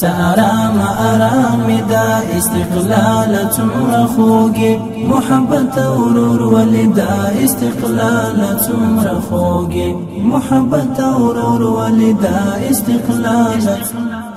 سارام آرام دا استقلال څومره خوږي محبت اورور ولدا استقلال څومره خوږي محبت اورور ولدا استقلال.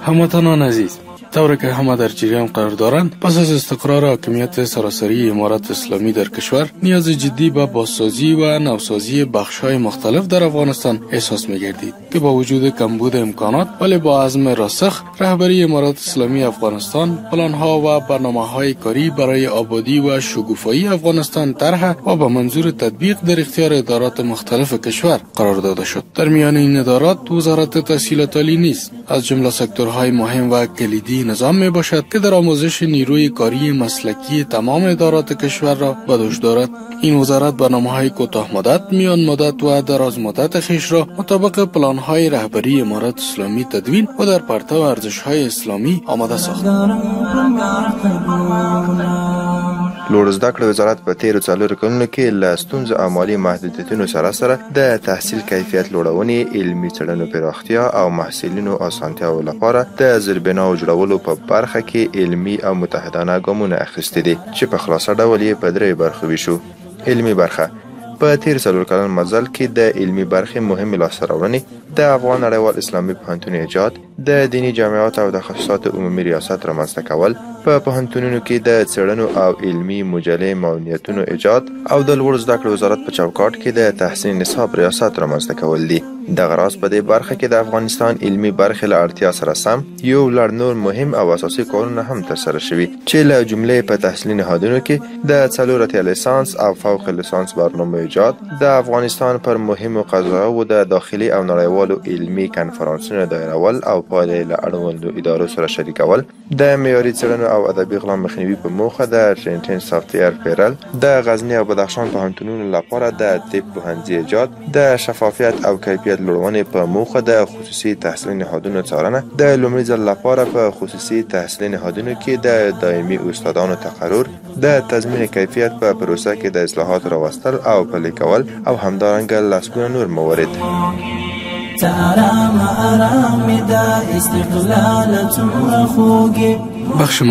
هموطنان عزیز، طوری که همه در جریان قرار دارند، پس از استقرار حاکمیت سراسری امارت اسلامی در کشور نیاز جدی به بازسازی و نوسازی بخش‌های مختلف در افغانستان احساس می‌گردید که با وجود کمبود امکانات ولی با عزم راسخ رهبری امارت اسلامی افغانستان پلان‌ها و برنامه‌های کاری برای آبادی و شکوفایی افغانستان طرح و به منظور تطبیق در اختیار ادارات مختلف کشور قرار داده شد. در میان این ادارات وزارت تحصیلات عالی نیز از جمله سکتورهای مهم و کلیدی نظام می باشد که در آموزش نیروی کاری مسلکی تمام ادارات کشور را به دوش دارد. این وزارت برنامه‌های کوتاه مدت، میان مدت و دراز مدت خویش را مطابق پلان‌های رهبری امارت اسلامی تدوین و در پرتو ارزش‌های اسلامی آماده ساخت. لوړ زده کړې وزارت په تیرو څلورو کلونو کې له ستونزو او مالي محدودیتونو سره د تحصیل کیفیت لوړونې، علمي څېړنو پراختیا او محصلینو اسانتیاو لپاره د زیربناو جوړولو په برخه کې علمي او متحدانه ګامونه اخیستي دي چې په خلاصه ډول یې په درې برخو ویشو. علمي برخه: په تیر څلور کلن مزل کې د علمي برخې مهمې لاسته راوړنې د افغان نړیوال اسلامي پوهنتون ایجاد، د دیني جامعات او تخصصات عمومي ریاست رامنځته کول، په پوهنتونونو کې د څېړنو او علمي مجلې معاونیتونو ایجاد او د لوړ زده کړو وزارت په چوکاټ کې د تحسین نصاب ریاست رامنځته کول دي. دغه راز په دې برخه کې د افغانستان علمي برخې له اړتیا سره سم یو لړ نور مهم او اساسي کارونه هم ترسره شوي چې له جملې په تحصیلي نهادونو کې د څلورتیا لیسانس او فوق لیسانس برنامه ایجاد، د افغانستان پر مهمو قضاوو د داخلي او نړیوالو علمي کنفرانسونو دایرول او پایلې له اړوندو ادارو سره شریکول، د معیاري څېړنو او ادبي غلا مخنیوي په موخه د ټرینټین سافټویر پیرل، د غزني او بدخشان پوهنتونونو لپاره د طب پوهنځي ایجاد، د شفافیت او کیفیت لوړونې په موخه د خصوصي تحصیلي نهادونو څارنه، د لومړي ځل لپاره په خصوصي تحصیلي نهادونو کې د دایمي استادانو تقرر، د تضمین کیفیت په پروسه کې د اصلاحات راوستل او پلي کول او همدارنګه لسګونه نور موارد. بخش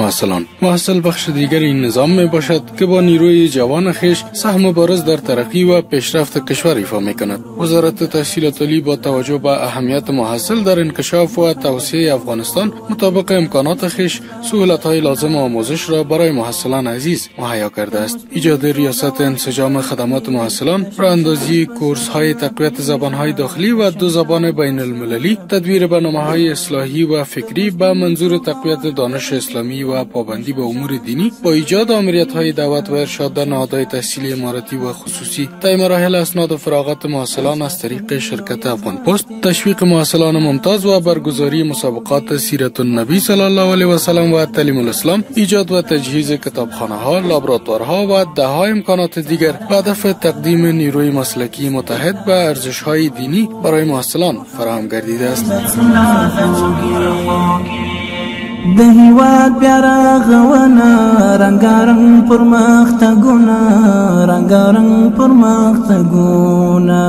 محصل بخش دیگر این نظام می باشد که با نیروی جوان خیش سهم بارز در ترقی و پیشرفت کشور ایفا می کند. وزارت تحصیلات عالی با توجه به اهمیت محصل در انکشاف و توسعه افغانستان مطابق امکانات خیش سهولت های لازم آموزش را برای محصلان عزیز مهیا کرده است. ایجاد ریاست انسجام خدمات محصلان، راهاندازی کورس های تقویت زبان های داخلی و 2 زبان بین المللی، تدویر برنامه‌های اصلاحی و فکری به منظور تقویت دانش اسلامی و پابندی به امور دینی، با ایجاد آمریت‌های دعوت و ارشاد در نهادهای تحصیلی اماراتی و خصوصی، طی مراحل اسناد و فراغت محصلان از طریق شرکت افغان پست، تشویق محصلان ممتاز و برگزاری مسابقات سیرت النبی صلی الله علیه و سلم و تعلیم الاسلام، ایجاد و تجهیز کتابخانه‌ها، لابراتوارها و ده‌ها امکانات دیگر به هدف تقدیم نیروی مسلکی متحد به ارزش‌های دینی برای محصلان فراهم گردیده است. د هیواد بیا رغونه رنګارنګ پرمختګونه رنګارنګ پرمختګونه.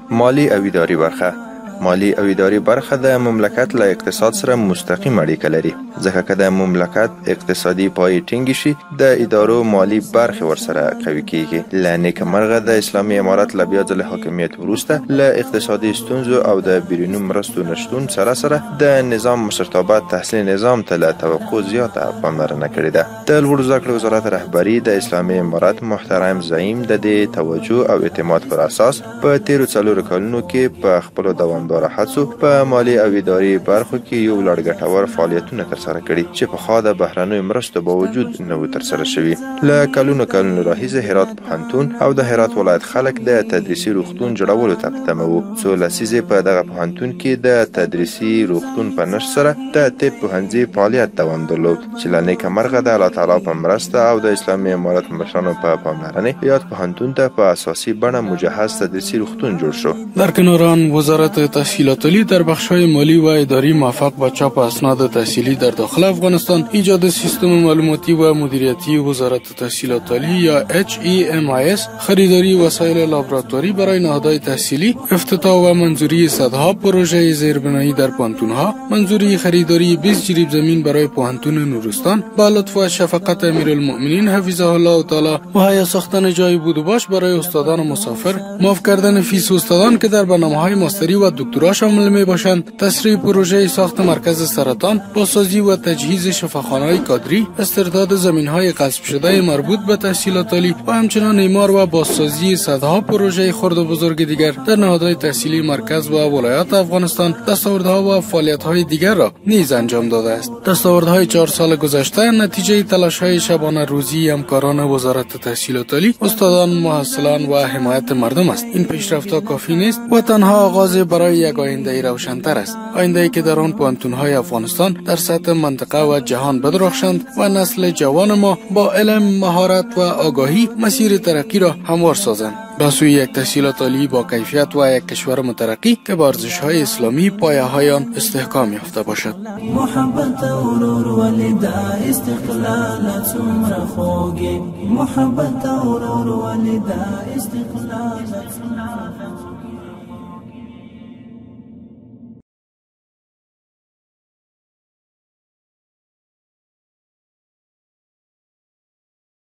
مالی او اداري برخه: مالی او اداري برخه د مملکت له اقتصاد سره مستقیم اړیکه لري، ځکه که د مملکت اقتصادي پای ټینګ شي د ادارو مالی برخه ورسره قوي کیږي. له نیکمرغه د اسلامي امارت له بیا ځل حاکمیت وروسته له اقتصادي ستونزو او د بیروني مرستو نشتون سره د نظام مشرتابه تحصیل نظام ته له توقع زیاته پاملرنه کړې ده. د لوړ زده کړو وزارت رهبری د اسلامي امارت محترم زعیم د دې توجه او اعتماد پر اساس په تیرو څلورو کلونو کې په خپل دوامداره هڅو په مالی او اداري برخو کې یو لړ ګټور فعالیتونه ترسره کړي چې پخوا د بهرنیو مرستو باوجود نه و ترسره شوي. له کلونو راهیسې هرات پوهنتون او د هرات ولایت خلک د تدریسي روغتون جوړولو ته په تمه وو. څو لسیزې په دغه پوهنتون کې د تدریسي روغتون په نشر سره د طب پوهنځي فعالیت دوام درلود چې له نیکمرغه د الله تعالی په مرسته او د اسلامي امارت مشرانو په پاملرنې یاد پوهنتون ته په اساسي بڼه مجهز تدریسي روغتون جوړ شو. در کنار آن وزارت تحصیلات عالی در بخش‌های مالی و اداری موفق به چاپ اسناد تحصیلی در داخل افغانستان، ایجاد سیستم معلوماتی و مدیریتی وزارت تحصیلات عالی یا HEMIS، خریداری وسایل لابراتواری برای نهادهای تحصیلی، افتتاح و منظوری صدها پروژه زیربنایی در پوهنتون‌ها، منظوری خریداری 20 جریب زمین برای پوهنتون نورستان، با لطف و شفقت امیرالمؤمنین حفظه الله تعالی، مهیا ساختن جای بود و باش برای استادان مسافر، معاف کردن فیس استادان که در برنامه‌های ماستری و دکترا شامل می‌باشند، تسریع پروژه ساخت مرکز سرطان، بازسازی و تجهیز شفاخانه‌های کادری، استرداد زمین‌های غصب شده مربوط به تحصیلات عالی و همچنان اعمار و بازسازی صدها پروژه خرد و بزرگ دیگر در نهادهای تحصیلی مرکز و ولایات افغانستان دستاوردها و فعالیت‌های دیگر را نیز انجام داده است. دستاوردهای 4 سال گذشته نتیجه تلاش‌های شبانه روزی همکاران وزارت تحصیلات عالی، استادان، محصلان و حمایت مردم است. این پیشرفت‌ها کافی نیست و تنها آغاز برای یک آینده روشن‌تر است، آینده‌ای که در آن پوهنتون‌های افغانستان در سطح منطقه و جهان بدرخشند و نسل جوان ما با علم، مهارت و آگاهی مسیر ترقی را هموار سازند به سوی یک تحصیلات عالی با کیفیت و یک کشور مترقی که با ارزش‌های اسلامی پایه‌های آن استحکام یافته باشد. محبت اورور ولدا استقلال څومره خوږی، محبت اورور ولدا استقلال څومره خوږی.